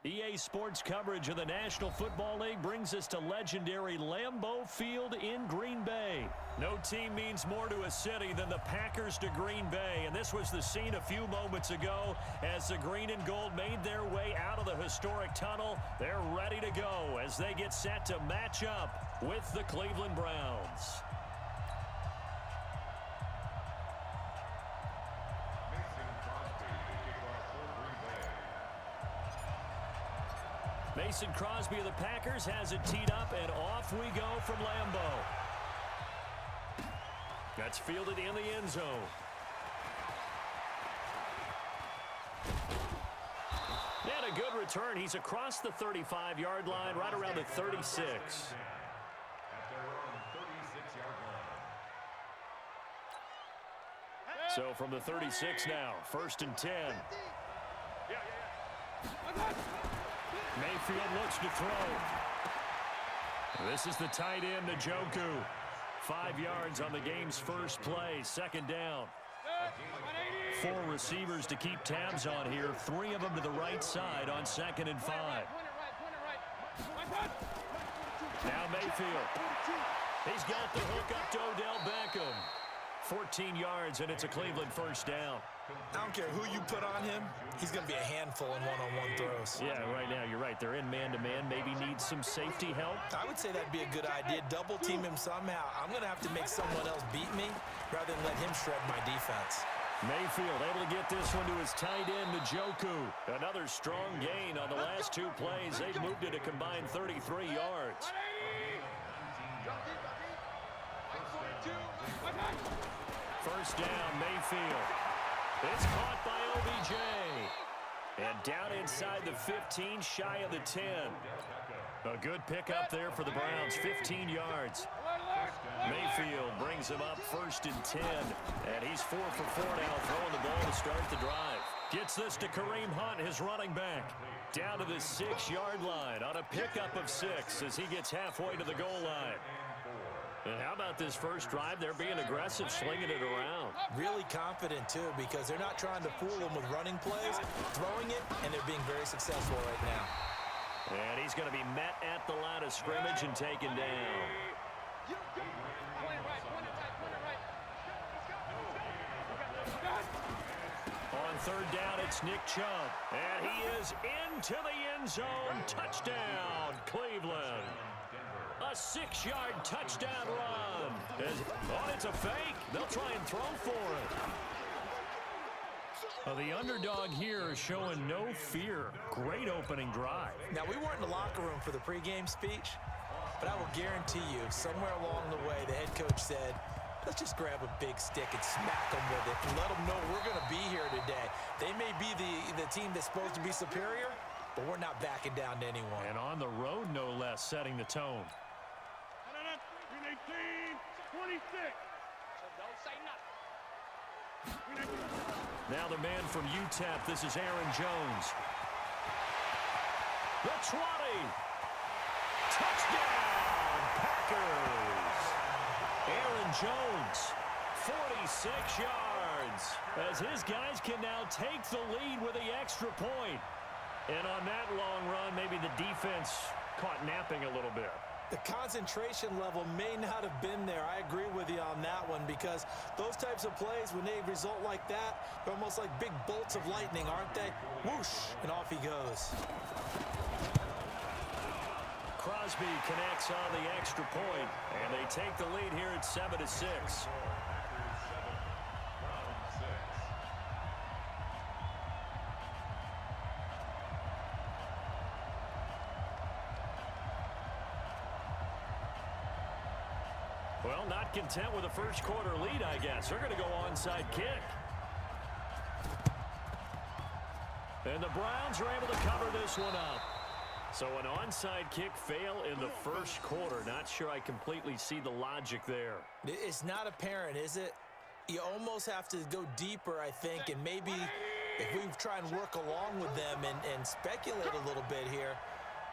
EA Sports coverage of the National Football League brings us to legendary Lambeau Field in Green Bay. No team means more to a city than the Packers to Green Bay, and this was the scene a few moments ago as the green and gold made their way out of the historic tunnel. They're ready to go as they get set to match up with the Cleveland Browns. Mason Crosby of the Packers has it teed up, and off we go from Lambeau. That's fielded in the end zone. And a good return. He's across the 35-yard line, right around the 36. So from the 36 now, 1st and 10. Mayfield looks to throw. This is the tight end, Njoku. 5 yards on the game's first play, 2nd down. 4 receivers to keep tabs on here, 3 of them to the right side on 2nd and 5. Now Mayfield. He's got the hook up to Odell Beckham. 14 yards, and it's a Cleveland 1st down. I don't care who you put on him, he's going to be a handful in one-on-one throws. Yeah, right now, you're right. They're in man-to-man. Maybe need some safety help. I would say that'd be a good idea. Double team him somehow. I'm going to have to make someone else beat me rather than let him shred my defense. Mayfield able to get this one to his tight end, Njoku. Another strong gain on the last 2 plays. They've moved it a combined 33 yards. First down, Mayfield. It's caught by OBJ. And down inside the 15, shy of the 10. A good pickup there for the Browns, 15 yards. Mayfield brings him up 1st and 10. And he's 4 for 4 now, throwing the ball to start the drive. Gets this to Kareem Hunt, his running back. Down to the 6-yard line on a pickup of 6 as he gets halfway to the goal line. And how about this first drive? They're being aggressive, slinging it around. Really confident, too, because they're not trying to fool them with running plays, throwing it, and they're being very successful right now. And he's going to be met at the line of scrimmage and taken down. On 3rd down, it's Nick Chubb. And he is into the end zone. Touchdown, Cleveland. A 6-yard touchdown run. It's a fake. They'll try and throw for it. The underdog here is showing no fear. Great opening drive. Now, we weren't in the locker room for the pregame speech, but I will guarantee you, somewhere along the way, the head coach said, let's just grab a big stick and smack them with it and let them know we're going to be here today. They may be the team that's supposed to be superior, but we're not backing down to anyone. And on the road, no less, setting the tone. 26. Now the man from UTEP, this is Aaron Jones. The 20. Touchdown, Packers. Aaron Jones, 46 yards. As his guys can now take the lead with the extra point. And on that long run, maybe the defense caught napping a little bit. The concentration level may not have been there. I agree with you on that one because those types of plays, when they result like that, they're almost like big bolts of lightning, aren't they? Whoosh, and off he goes. Crosby connects on the extra point, and they take the lead here at 7-6. Well, not content with a first quarter lead, I guess. They're going to go onside kick. And the Browns are able to cover this one up. So an onside kick fail in the first quarter. Not sure I completely see the logic there. It's not apparent, is it? You almost have to go deeper, I think, and maybe if we try and work along with them and speculate a little bit here,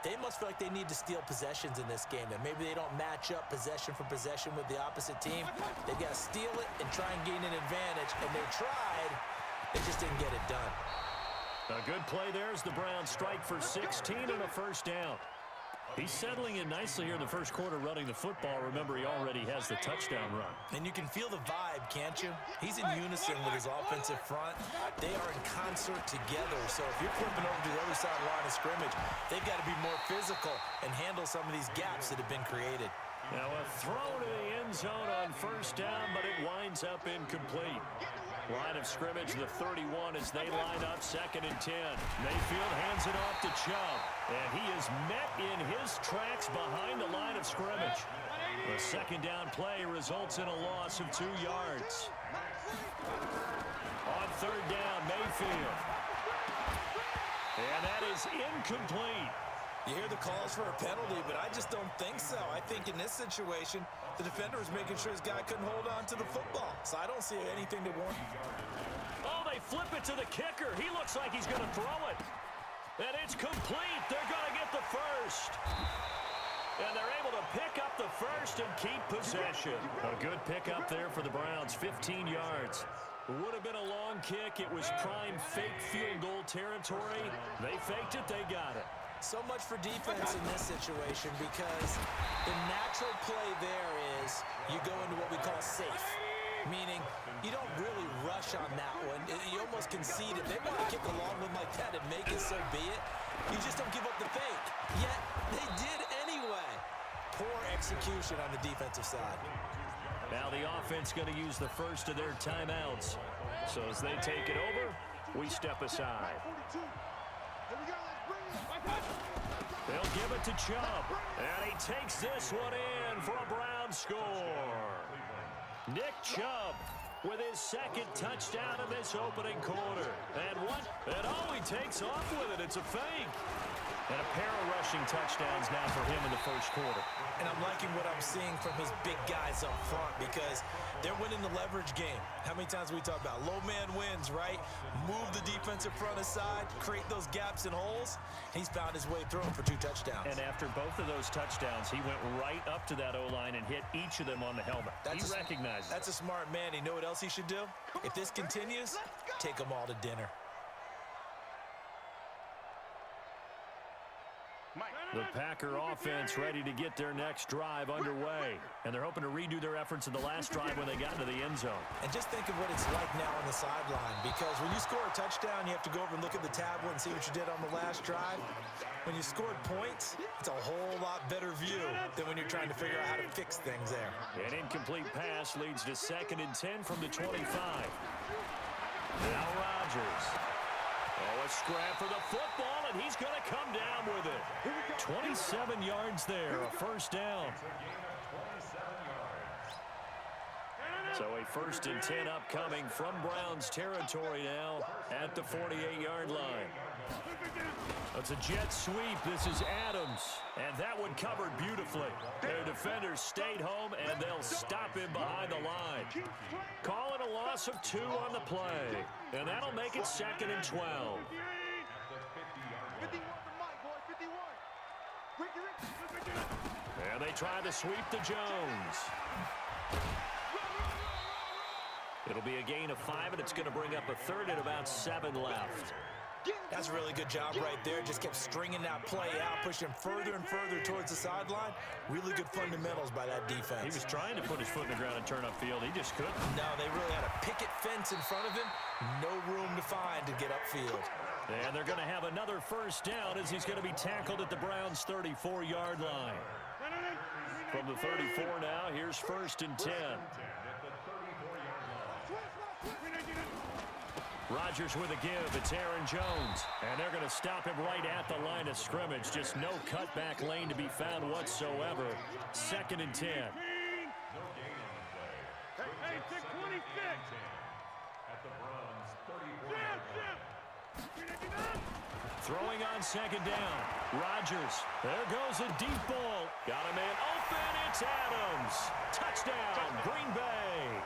they must feel like they need to steal possessions in this game. That maybe they don't match up possession for possession with the opposite team. They've got to steal it and try and gain an advantage. And they tried. They just didn't get it done. A good play there as the Browns strike for 16 and a first down. He's settling in nicely here in the first quarter running the football. Remember, he already has the touchdown run. And you can feel the vibe, can't you? He's in unison with his offensive front. They are in concert together. So if you're flipping over to the other side line of scrimmage, they've got to be more physical and handle some of these gaps that have been created. Now a throw to the end zone on first down, but it winds up incomplete. Line of scrimmage, the 31 as they line up, 2nd and 10. Mayfield hands it off to Chubb, and he is met in his tracks behind the line of scrimmage. The second down play results in a loss of 2 yards. On third down, Mayfield. And that is incomplete. You hear the calls for a penalty, but I just don't think so. I think in this situation, the defender was making sure his guy couldn't hold on to the football. So I don't see anything to warrant. Oh, they flip it to the kicker. He looks like he's going to throw it. And it's complete. They're going to get the first. And they're able to pick up the first and keep possession. A good pickup there for the Browns, 15 yards. Would have been a long kick. It was prime fake field goal territory. They faked it. They got it. So much for defense in this situation because the natural play there is you go into what we call safe, meaning you don't really rush on that one. You almost concede. If they want to kick a long one like that and make it, so be it. You just don't give up the fake. Yet they did anyway. Poor execution on the defensive side. Now the offense going to use the first of their timeouts. So as they take it over, we step aside. They'll give it to Chubb, and he takes this one in for a Brown score. Nick Chubb with his second touchdown in this opening quarter. And what? And oh, he takes off with it. It's a fake. And a pair of rushing touchdowns now for him in the first quarter. And I'm liking what I'm seeing from his big guys up front because they're winning the leverage game. How many times we talk about low man wins, right? Move the defensive front aside, create those gaps and holes. He's found his way through them for 2 touchdowns. And after both of those touchdowns, he went right up to that O-line and hit each of them on the helmet. He recognizes it. That's a smart man. You know what else he should do? If this continues, take them all to dinner. The Packer offense ready to get their next drive underway. And they're hoping to redo their efforts in the last drive when they got into the end zone. And just think of what it's like now on the sideline. Because when you score a touchdown, you have to go over and look at the tablet and see what you did on the last drive. When you scored points, it's a whole lot better view than when you're trying to figure out how to fix things there. An incomplete pass leads to 2nd and 10 from the 25. Now Rodgers. Oh, a scrap for the football, and he's going to come down with it. 27 yards there, a first down. So a 1st and 10 upcoming from Browns territory now at the 48-yard line. It's a jet sweep. This is Adams, and that one covered beautifully. Their defenders stayed home, and they'll stop him behind the line. Calling a loss of 2 on the play, and that'll make it 2nd and 12. And they try to sweep to Jones. It'll be a gain of 5, and it's going to bring up a 3rd and about 7 left. That's a really good job right there. Just kept stringing that play out, pushing further and further towards the sideline. Really good fundamentals by that defense. He was trying to put his foot in the ground and turn upfield. He just couldn't. No, they really had a picket fence in front of him. No room to find to get upfield. And they're going to have another first down as he's going to be tackled at the Browns' 34-yard line. From the 34 now, here's 1st and 10. Rodgers with a give. It's Aaron Jones. And they're going to stop him right at the line of scrimmage. Just no cutback lane to be found whatsoever. 2nd and 10. Hey, 626. Throwing on 2nd down. Rodgers. There goes a deep ball. Got a man open. It's Adams. Touchdown, Green Bay.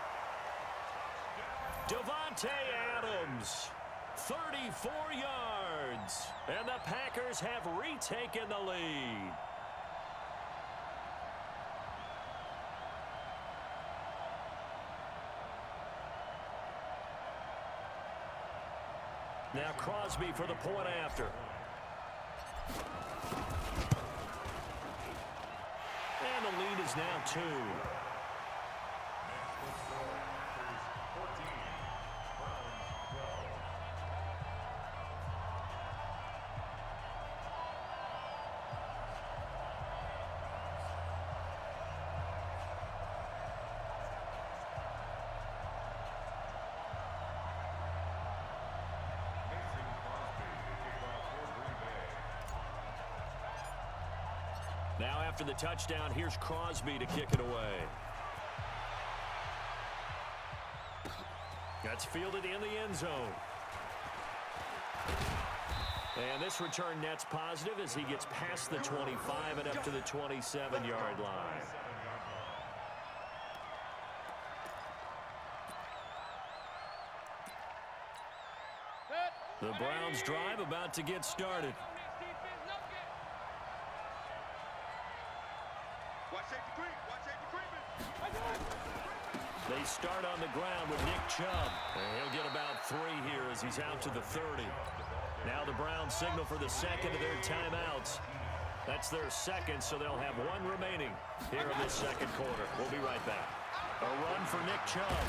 Devontae Adams, 34 yards, and the Packers have retaken the lead. Now Crosby for the point after. And the lead is now 2. Now after the touchdown, here's Crosby to kick it away. That's fielded in the end zone. And this return net's positive as he gets past the 25 and up to the 27-yard line. The Browns drive about to get started. They start on the ground with Nick Chubb. And he'll get about 3 here as he's out to the 30. Now the Browns signal for the second of their timeouts. That's their second, so they'll have 1 remaining here in this second quarter. We'll be right back. A run for Nick Chubb.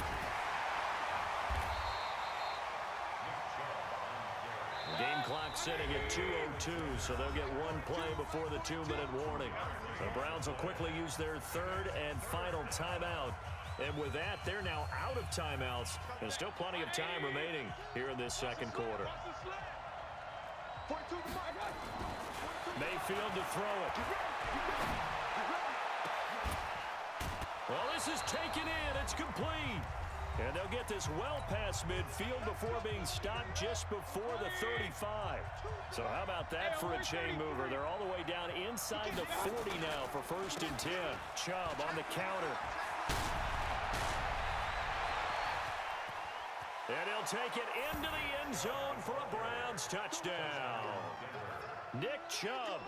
The game clock sitting at 2:02, so they'll get 1 play before the 2-minute warning. The Browns will quickly use their third and final timeout. And with that, they're now out of timeouts. There's still plenty of time remaining here in this second quarter. Mayfield to throw it. Well, this is taken in. It's complete. And they'll get this well past midfield before being stopped just before the 35. So how about that for a chain mover? They're all the way down inside the 40 now for 1st and 10. Chubb on the counter. And he'll take it into the end zone for a Browns touchdown. Nick Chubb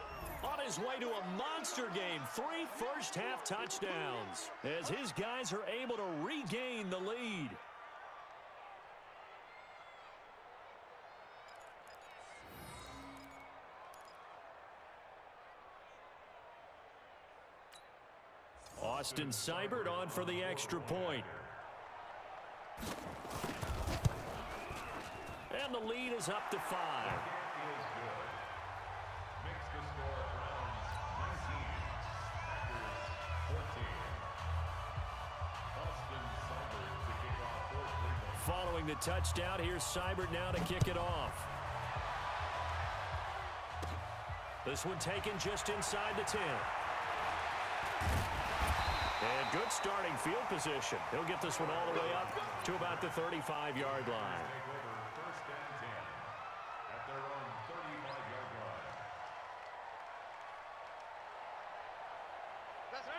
on his way to a monster game. 3 first-half touchdowns as his guys are able to regain the lead. Austin Seibert on for the extra point. And the lead is up to 5. Following the touchdown, here's Seibert now to kick it off. This one taken just inside the 10. And good starting field position. He'll get this one all the way up to about the 35-yard line.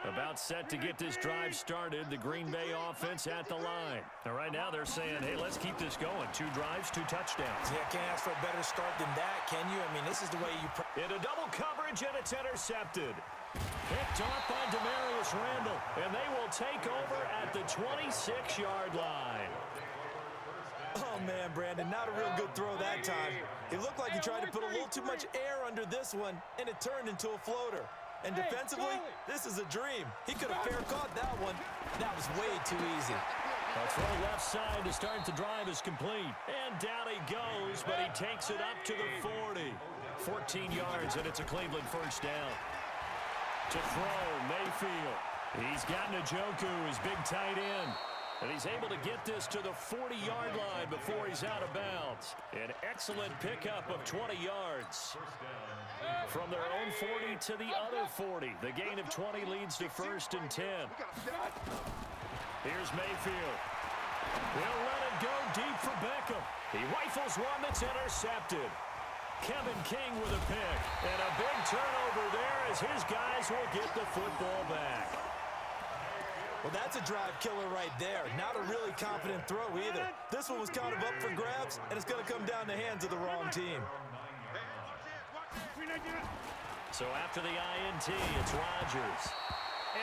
About set to get this drive started. The Green Bay offense at the line. And right now they're saying, hey, let's keep this going. 2 drives, 2 touchdowns. Yeah, can't ask for a better start than that, can you? I mean, this is the way you... Into double coverage, and it's intercepted. Picked off by Demarius Randall. And they will take over at the 26-yard line. Oh, man, Brandon, not a real good throw that time. It looked like he tried to put a little too much air under this one, and it turned into a floater. And defensively, this is a dream. He could have fair caught that one. That was way too easy. A throw left side to start the drive is complete. And down he goes, but he takes it up to the 40. 14 yards, and it's a Cleveland first down. To throw, Mayfield. He's got Njoku, his big tight end. And he's able to get this to the 40-yard line before he's out of bounds. An excellent pickup of 20 yards. From their own 40 to the other 40. The gain of 20 leads to 1st and 10. Here's Mayfield. He'll let it go deep for Beckham. He rifles one that's intercepted. Kevin King with a pick. And a big turnover there as his guys will get the football back. Well, that's a drive killer right there. Not a really confident throw either. This one was kind of up for grabs, and it's going to come down the hands of the wrong team. So after the INT, it's Rodgers.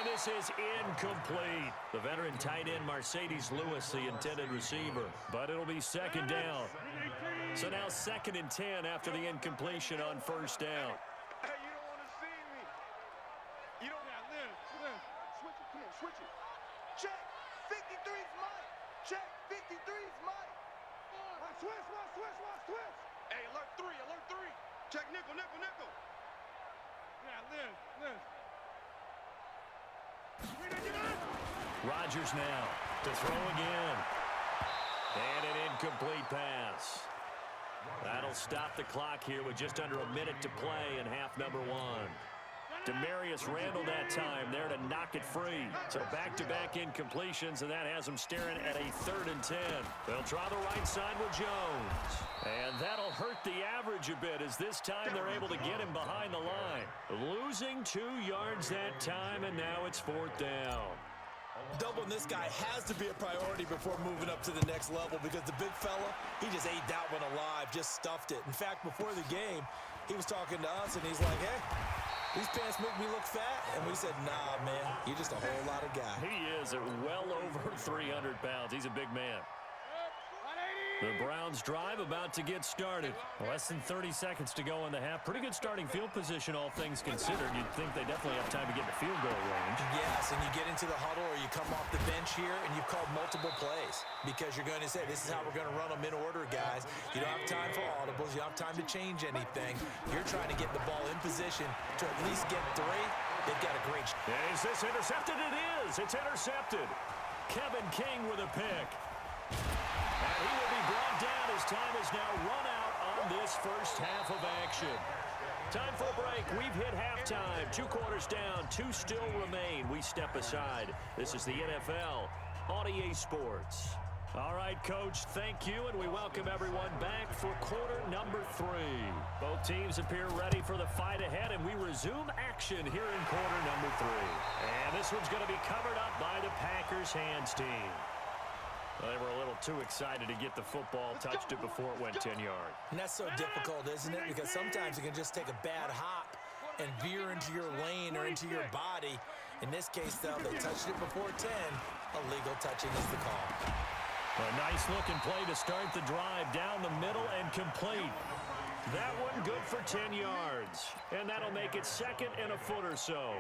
And this is incomplete. The veteran tight end, Mercedes Lewis, the intended receiver. But it'll be 2nd down. So now 2nd and 10 after the incompletion on first down. Hey, you don't want to see me. You don't. Yeah, Liz. Switch it. Come on, switch it. Check. 53's Mike. Check. 53's Mike. Switch. Hey, alert 3. Check nickel. Yeah, Liz. Rodgers now to throw again. And an incomplete pass. That'll stop the clock here with just under a minute to play in half number 1. Demarius Randall that time there to knock it free. So back-to-back incompletions, and that has them staring at a 3rd and 10. They'll try the right side with Jones. And that'll hurt the average a bit as this time they're able to get him behind the line. Losing 2 yards that time, and now it's 4th down. Doubling this guy has to be a priority before moving up to the next level because the big fella, he just ate that one alive, just stuffed it. In fact, before the game, he was talking to us, and he's like, hey, these pants make me look fat. And we said, nah, man, you're just a whole lot of guy. He is at well over 300 pounds. He's a big man. The Browns drive about to get started. Less than 30 seconds to go in the half. Pretty good starting field position, all things considered. You'd think they definitely have time to get in the field goal range. Yes, and you get into the huddle or you come off the bench here and you've called multiple plays because you're going to say, this is how we're going to run them in order, guys. You don't have time for audibles. You don't have time to change anything. You're trying to get the ball in position to at least get 3. They've got a great shot. Is this intercepted? It is. It's intercepted. Kevin King with a pick. And he will be brought down as time is now run out on this first half of action. Time for a break. We've hit halftime. 2 quarters down. 2 still remain. We step aside. This is the NFL on EA Sports. All right, Coach, thank you, and we welcome everyone back for quarter number 3. Both teams appear ready for the fight ahead, and we resume action here in quarter number 3. And this one's going to be covered up by the Packers hands team. Well, they were a little too excited to get the football, touched it before it went 10 yards. And that's so difficult, isn't it? Because sometimes you can just take a bad hop and veer into your lane or into your body. In this case, though, they touched it before 10. Illegal touching is the call. A nice-looking play to start the drive down the middle and complete. That one good for 10 yards. And that'll make it 2nd and a foot or so.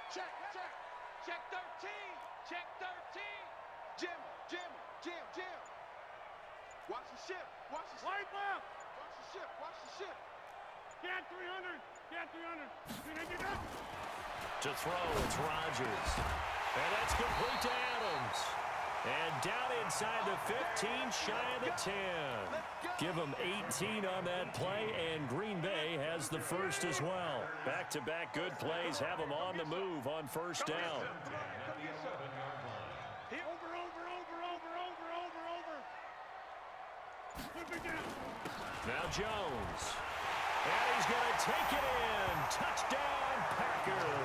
Check 13. Check 13. Jim. Watch the ship. White left. Watch the ship. Get 300. To throw, it's Rodgers. And that's complete to Adams. And down inside the 15, shy of the 10. Give them 18 on that play, and Green Bay has the first as well. Back-to-back good plays have them on the move on first down. Now Jones. And he's going to take it in. Touchdown, Packers.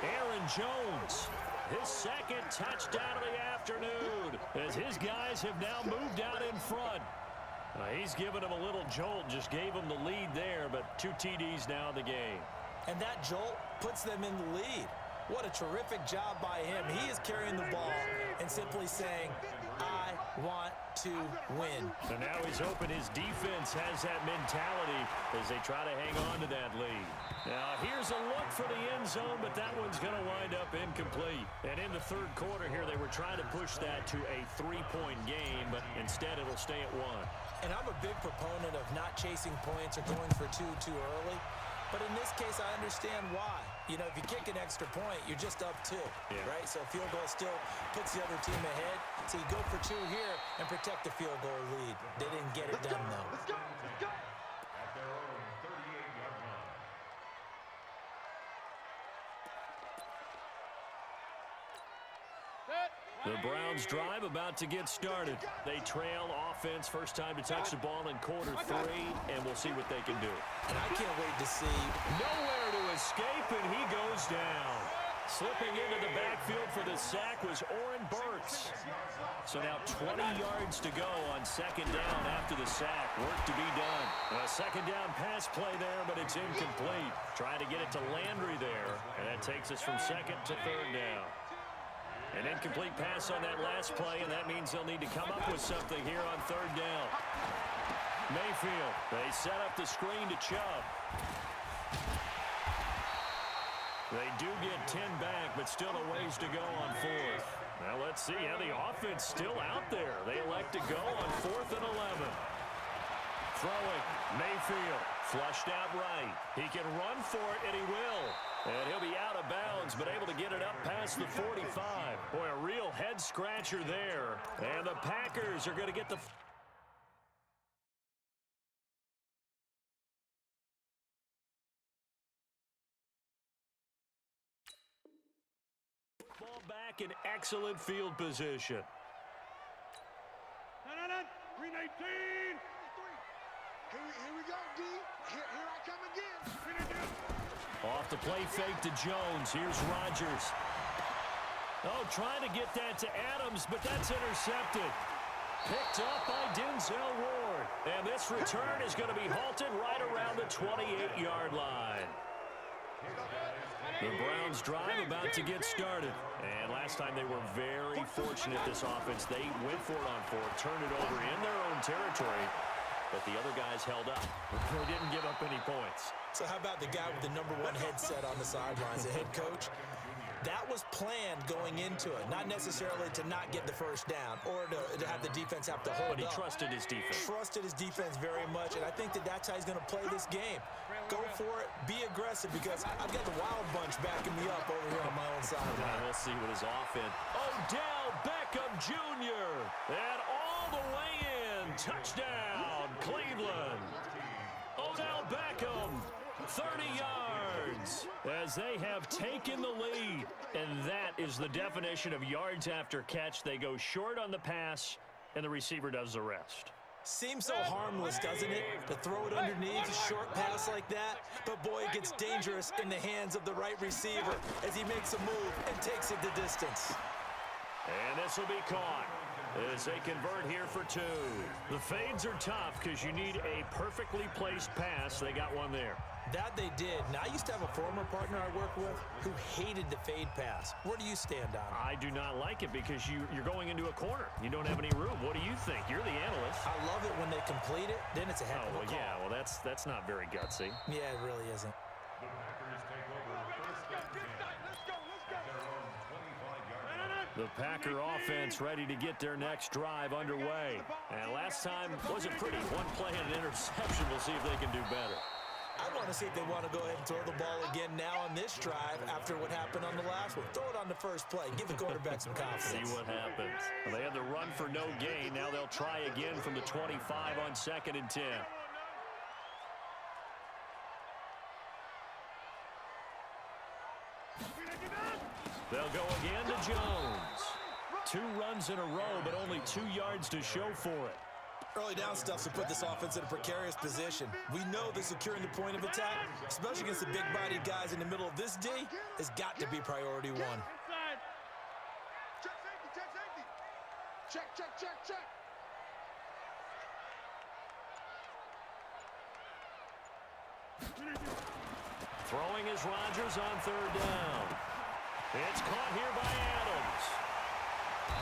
Aaron Jones, his 2nd touchdown of the afternoon, as his guys have now moved out in front. He's given them a little jolt, just gave them the lead there, but 2 TDs now in the game. And that jolt puts them in the lead. What a terrific job by him. He is carrying the ball and simply saying, I want to win. And now he's hoping his defense has that mentality as they try to hang on to that lead. Now here's a look for the end zone, but that one's going to wind up incomplete. And in the 3rd quarter here, they were trying to push that to a 3-point game, but instead it'll stay at 1. And I'm a big proponent of not chasing points or going for 2 too early. But in this case, I understand why. You know, if you kick an extra point, you're just up 2, right? So a field goal still puts the other team ahead. So you go for 2 here and protect the field goal lead. They didn't get it done, though. Let's go. The Browns drive about to get started. They trail offense, first time to touch the ball in quarter 3, and we'll see what they can do. And I can't wait to see. Nowhere to escape, and he goes down. Slipping into the backfield for the sack was Oren Burks. So now 20 yards to go on second down after the sack. Work to be done. A second down pass play there, but it's incomplete. Trying to get it to Landry there, and that takes us from second to third down. An incomplete pass on that last play, and that means they'll need to come up with something here on third down. Mayfield, they set up the screen to Chubb. They do get 10 back, but still a ways to go on fourth. Now let's see how the offense still out there. They elect to go on 4th and 11. Throwing, Mayfield, flushed out right. He can run for it, and he will. And he'll be out of bounds, but able to get it up past the 45. Boy, a real head-scratcher there. And the Packers are going to get the... ball back in excellent field position. 319. Here we go, D. Here I come again. Off the play fake to Jones. Here's Rodgers. Oh, trying to get that to Adams, but that's intercepted. Picked up by Denzel Ward. And this return is going to be halted right around the 28-yard line. The Browns drive about to get started. And last time they were very fortunate, this offense. They went for it on fourth, turned it over in their own territory. But the other guys held up. They didn't give up any points. So how about the guy with the #1 headset on the sidelines, the head coach? That was planned going into it, not necessarily to not get the first down or to have the defense have to hold up. But he trusted his defense. Trusted his defense very much, and I think that's how he's going to play this game. Go for it, be aggressive, because I've got the Wild Bunch backing me up over here on my own sideline. We'll see what his offense. Odell Beckham Jr. And all the way in. Touchdown, Cleveland. Odell Beckham, 30 yards, as they have taken the lead. And that is the definition of yards after catch. They go short on the pass, and the receiver does the rest. Seems so harmless, doesn't it, to throw it underneath, a short pass like that? But, boy, it gets dangerous in the hands of the right receiver as he makes a move and takes it the distance. And this will be caught as they convert here for two. The fades are tough because you need a perfectly placed pass. They got one there. That they did. Now, I used to have a former partner I worked with who hated the fade pass. Where do you stand on it? I do not like it because you're going into a corner. You don't have any room. What do you think? You're the analyst. I love it when they complete it. Then it's a heck of a call. Yeah, well, that's not very gutsy. Yeah, it really isn't. The Packer offense ready to get their next drive underway. And last time wasn't pretty. One play and an interception. We'll see if they can do better. I want to see if they want to go ahead and throw the ball again now on this drive after what happened on the last one. Throw it on the first play. Give the quarterback some confidence. See what happens. Well, they had the run for no gain. Now they'll try again from the 25 on 2nd and 10. They'll go again to Jones. 2 runs in a row, but only 2 yards to show for it. Early down stuff to put this offense in a precarious position. We know that securing the point of attack, especially against the big-bodied guys in the middle of this D, has got to be priority one. Check, check, check, check. Throwing is Rodgers on 3rd down. It's caught here by Adams.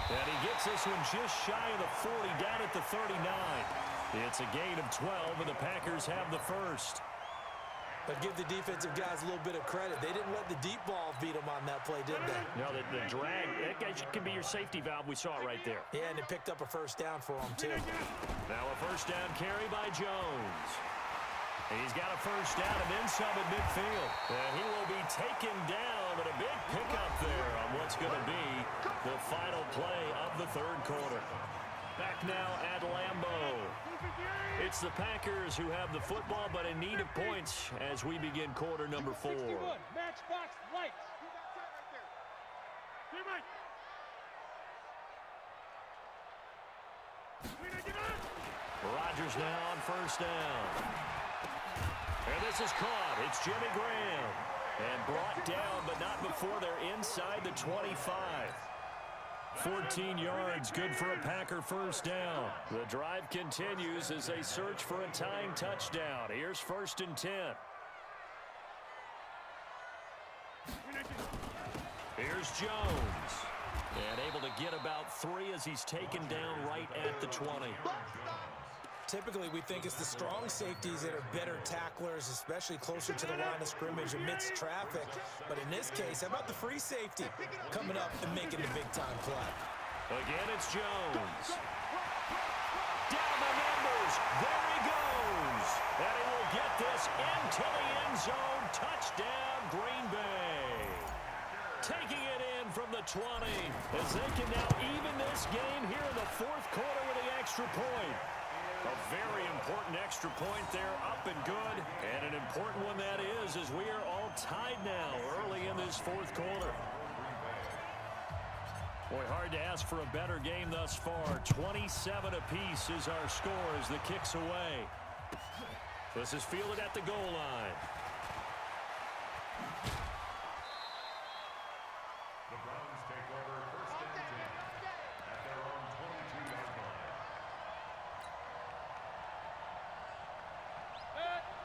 And he gets this one just shy of the 40, down at the 39. It's a gain of 12, and the Packers have the first. But give the defensive guys a little bit of credit. They didn't let the deep ball beat them on that play, did they? No, the drag, that can be your safety valve. We saw it right there. Yeah, and it picked up a first down for them, too. Now a first down carry by Jones. He's got a first down and then some at midfield. And he will be taken down, but a big pickup there on what's going to be the final play of the 3rd quarter. Back now at Lambeau. It's the Packers who have the football, but in need of points as we begin quarter number 4. Matchbox lights. Rodgers now on first down. And this is caught. It's Jimmy Graham. And brought down, but not before they're inside the 25. 14 yards, good for a Packer first down. The drive continues as they search for a tying touchdown. Here's 1st and 10. Here's Jones. And able to get about 3 as he's taken down right at the 20. Typically, we think it's the strong safeties that are better tacklers, especially closer to the line of scrimmage amidst traffic. But in this case, how about the free safety coming up and making the big-time play? Again, it's Jones. Down the numbers. There he goes. And he will get this into the end zone. Touchdown, Green Bay. Taking it in from the 20 as they can now even this game here in the 4th quarter with the extra point. A very important extra point there, up and good. And an important one that is, as we are all tied now early in this 4th quarter. Boy, hard to ask for a better game thus far. 27 apiece is our score as the kick's away. This is fielded at the goal line. The Browns take over 1st and 10 at their own 22-yard line.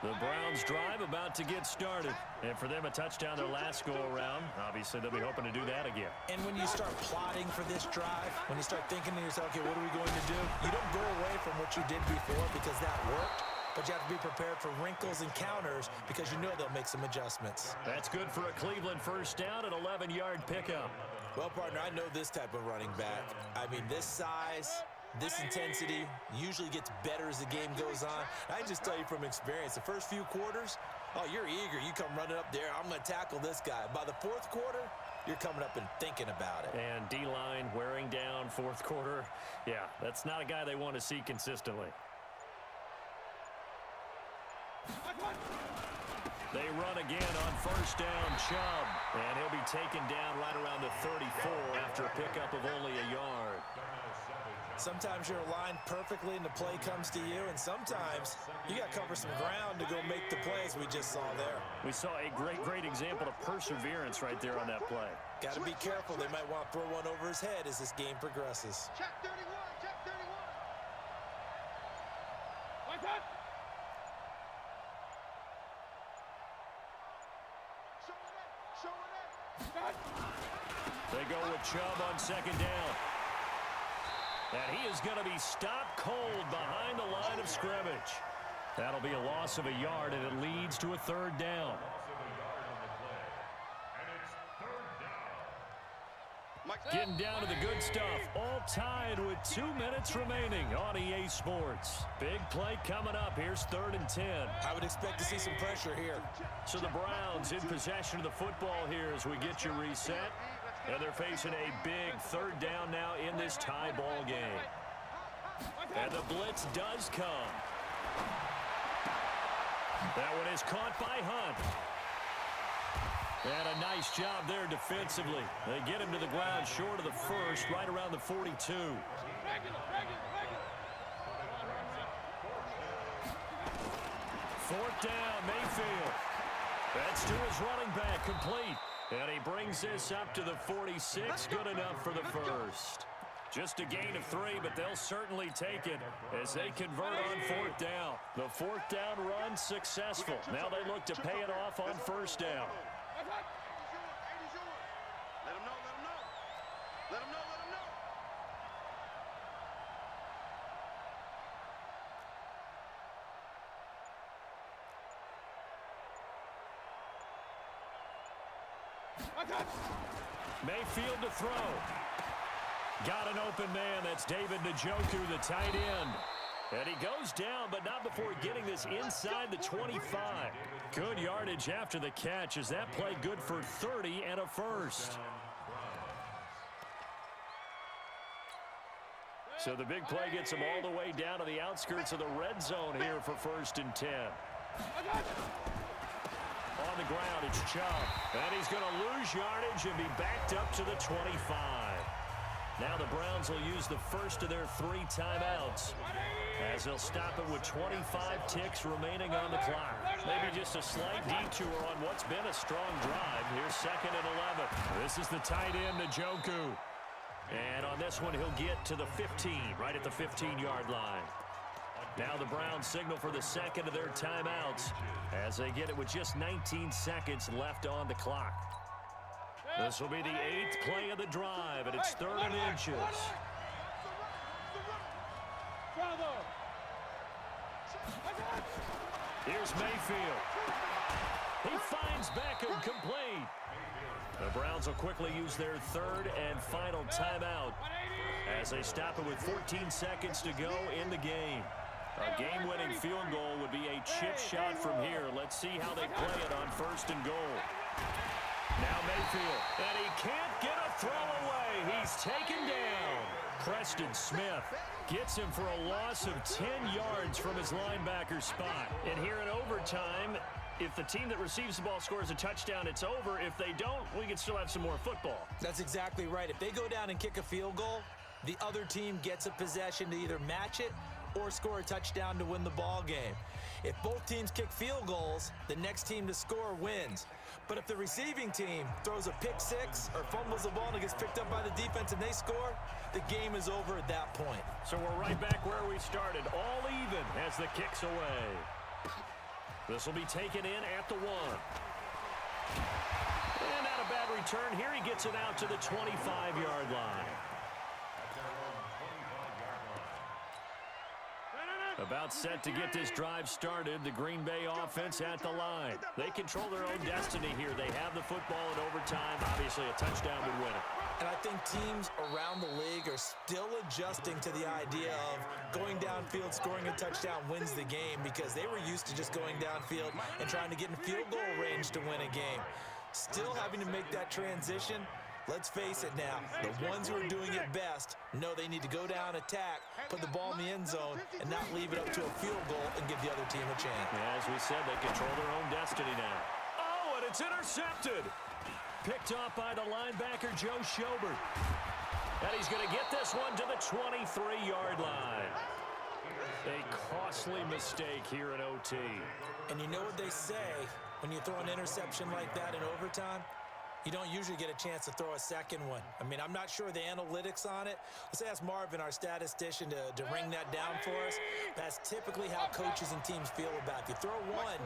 The Browns drive about to get started. And for them, a touchdown their last go-around. Obviously, they'll be hoping to do that again. And when you start plotting for this drive, when you start thinking to yourself, okay, what are we going to do? You don't go away from what you did before because that worked. But you have to be prepared for wrinkles and counters because you know they'll make some adjustments. That's good for a Cleveland first down, an 11-yard pickup. Well, partner, I know this type of running back. I mean, this size, this intensity usually gets better as the game goes on. I just tell you from experience, the first few quarters, oh, you're eager. You come running up there, I'm going to tackle this guy. By the 4th quarter, you're coming up and thinking about it. And D-line wearing down 4th quarter. Yeah, that's not a guy they want to see consistently. They run again on first down, Chubb. And he'll be taken down right around the 34 after a pickup of only a yard. Sometimes you're aligned perfectly and the play comes to you, and sometimes you got to cover some ground to go make the plays we just saw there. We saw a great example of perseverance right there on that play. Got to be careful. They might want to throw one over his head as this game progresses. Check 31, check 31. Like that. They go with Chubb on second down. And he is going to be stopped cold behind the line of scrimmage. That'll be a loss of a yard, and it leads to a 3rd down. Getting down to the good stuff. All tied with 2 minutes remaining on EA Sports. Big play coming up. Here's 3rd and 10. I would expect to see some pressure here. So the Browns in possession of the football here as we get you reset. And they're facing a big 3rd down now in this tie ball game. And the blitz does come. That one is caught by Hunt. And a nice job there defensively. They get him to the ground short of the 1st, right around the 42. 4th down, Mayfield. That's to his running back, complete. And he brings this up to the 46, good enough for the 1st. Just a gain of 3, but they'll certainly take it as they convert on 4th down. The 4th down run successful. Now they look to pay it off on 1st down. Let him know, let him know. Let him know, let him know. Mayfield to throw. Got an open man. That's David Njoku, the tight end. And he goes down, but not before getting this inside the 25. Good yardage after the catch. Is that play good for 30 and a 1st? So the big play gets him all the way down to the outskirts of the red zone here for 1st and 10. On the ground, it's Chubb. And he's going to lose yardage and be backed up to the 25. Now the Browns will use the first of their 3 timeouts, as they'll stop it with 25 ticks remaining on the clock. Maybe just a slight detour on what's been a strong drive. Here's 2nd and 11. This is the tight end, Njoku. And on this one, he'll get to the 15, right at the 15-yard line. Now the Browns signal for the second of their timeouts as they get it with just 19 seconds left on the clock. This will be the 8th play of the drive, and it's 3rd and inches. Here's Mayfield. He finds Beckham complete. The Browns will quickly use their 3rd and final timeout as they stop it with 14 seconds to go in the game. A game-winning field goal would be a chip shot from here. Let's see how they play it on 1st and goal. Now Mayfield, and he can't get a throw away. He's taken down. Preston Smith gets him for a loss of 10 yards from his linebacker spot. And here in overtime, if the team that receives the ball scores a touchdown, it's over. If they don't, we can still have some more football. That's exactly right. If they go down and kick a field goal, the other team gets a possession to either match it or score a touchdown to win the ball game. If both teams kick field goals, the next team to score wins. But if the receiving team throws a pick six or fumbles the ball and it gets picked up by the defense and they score, the game is over at that point. So we're right back where we started, all even as the kick's away. This will be taken in at the 1. And not a bad return. Here he gets it out to the 25-yard line. About set to get this drive started, the Green Bay offense at the line. They control their own destiny here. They have the football in overtime. Obviously, a touchdown would win it. And I think teams around the league are still adjusting to the idea of going downfield, scoring a touchdown wins the game, because they were used to just going downfield and trying to get in field goal range to win a game. Still having to make that transition. Let's face it now, the ones who are doing it best know they need to go down, attack, put the ball in the end zone, and not leave it up to a field goal and give the other team a chance. Yeah, as we said, they control their own destiny now. Oh, and it's intercepted. Picked off by the linebacker, Joe Schobert. And he's going to get this one to the 23-yard line. A costly mistake here in OT. And you know what they say, when you throw an interception like that in overtime? You don't usually get a chance to throw a second one. I mean, I'm not sure the analytics on it. Let's ask Marvin, our statistician, to ring that down for us. That's typically how coaches and teams feel about it. You throw one,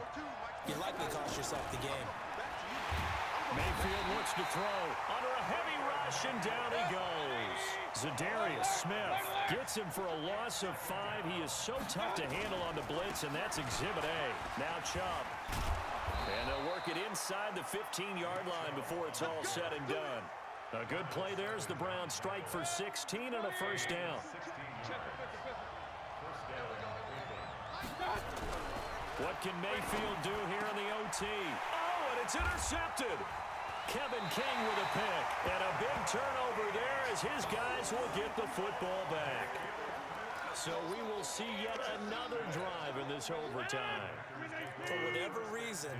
you likely cost yourself the game. Mayfield looks to throw under a heavy rush, and down he goes. Za'Darius Smith gets him for a loss of 5. He is so tough to handle on the blitz, and that's Exhibit A. Now Chubb. And they'll work it inside the 15-yard line before it's all said and done. A good play there as the Browns strike for 16 and a first down. What can Mayfield do here in the OT? Oh, and it's intercepted. Kevin King with a pick. And a big turnover there as his guys will get the football back. So we will see yet another drive in this overtime. For whatever reason,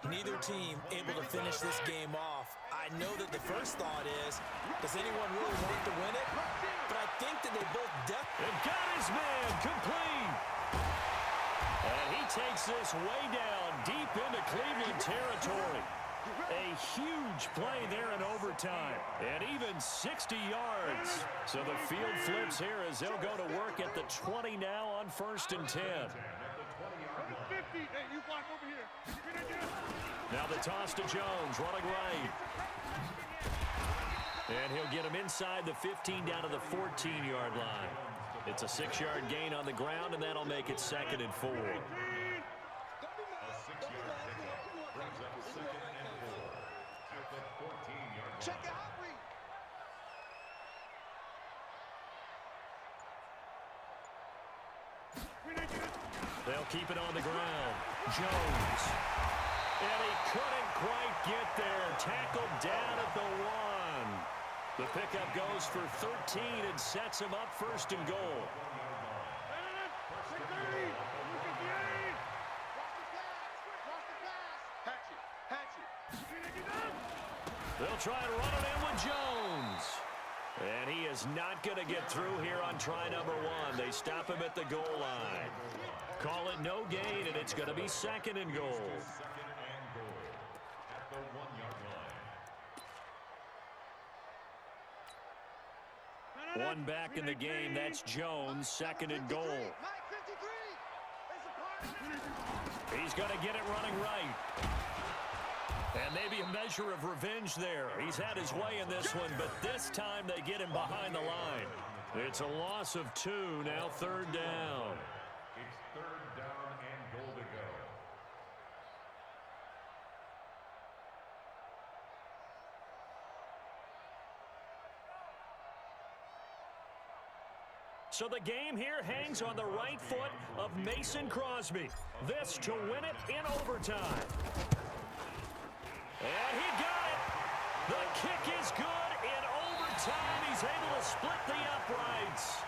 neither team able to finish this game off. I know that the first thought is, does anyone really want to win it? But I think that they both And got his man complete. And he takes this way down deep into Cleveland territory. A huge play there in overtime. And even 60 yards. So the field flips here as they'll go to work at the 20 now on 1st and 10. Now the toss to Jones, running right. And he'll get him inside the 15 down to the 14-yard line. It's a 6-yard gain on the ground, and that'll make it 2nd and 4. Check it out, They'll keep it on the ground. Jones. And he couldn't quite get there. Tackled down at the 1. The pickup goes for 13 and sets him up 1st and goal. They'll try and run it in with Jones. And he is not going to get through here on try number 1. They stop him at the goal line. Call it no gain, and it's going to be 2nd and goal. Second and goal at the 1-yard line. One back in the game. That's Jones, 2nd and goal. He's going to get it running right. And maybe a measure of revenge there. He's had his way in this one, but this time they get him behind the line. It's a loss of 2, now 3rd down. It's 3rd down and goal to go. So the game here hangs on the right foot of Mason Crosby. This to win it in overtime. And he got it. The kick is good in overtime. He's able to split the uprights.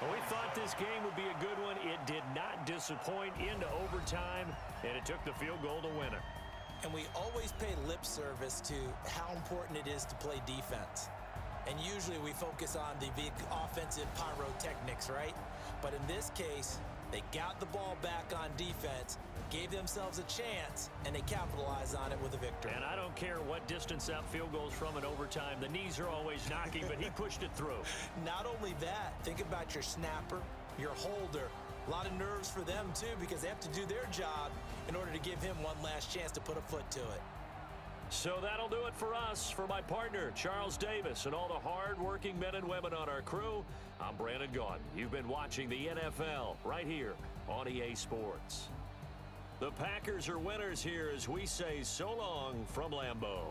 Well, we thought this game would be a good one. It did not disappoint into overtime, and it took the field goal to win it. And we always pay lip service to how important it is to play defense. And usually we focus on the big offensive pyrotechnics, right? But in this case, they got the ball back on defense, gave themselves a chance, and they capitalized on it with a victory. And I don't care what distance that field goes from in overtime. The knees are always knocking, but he pushed it through. Not only that, think about your snapper, your holder. A lot of nerves for them, too, because they have to do their job in order to give him one last chance to put a foot to it. So that'll do it for us. For my partner, Charles Davis, and all the hard-working men and women on our crew, I'm Brandon Gaudin. You've been watching the NFL right here on EA Sports. The Packers are winners here as we say so long from Lambeau.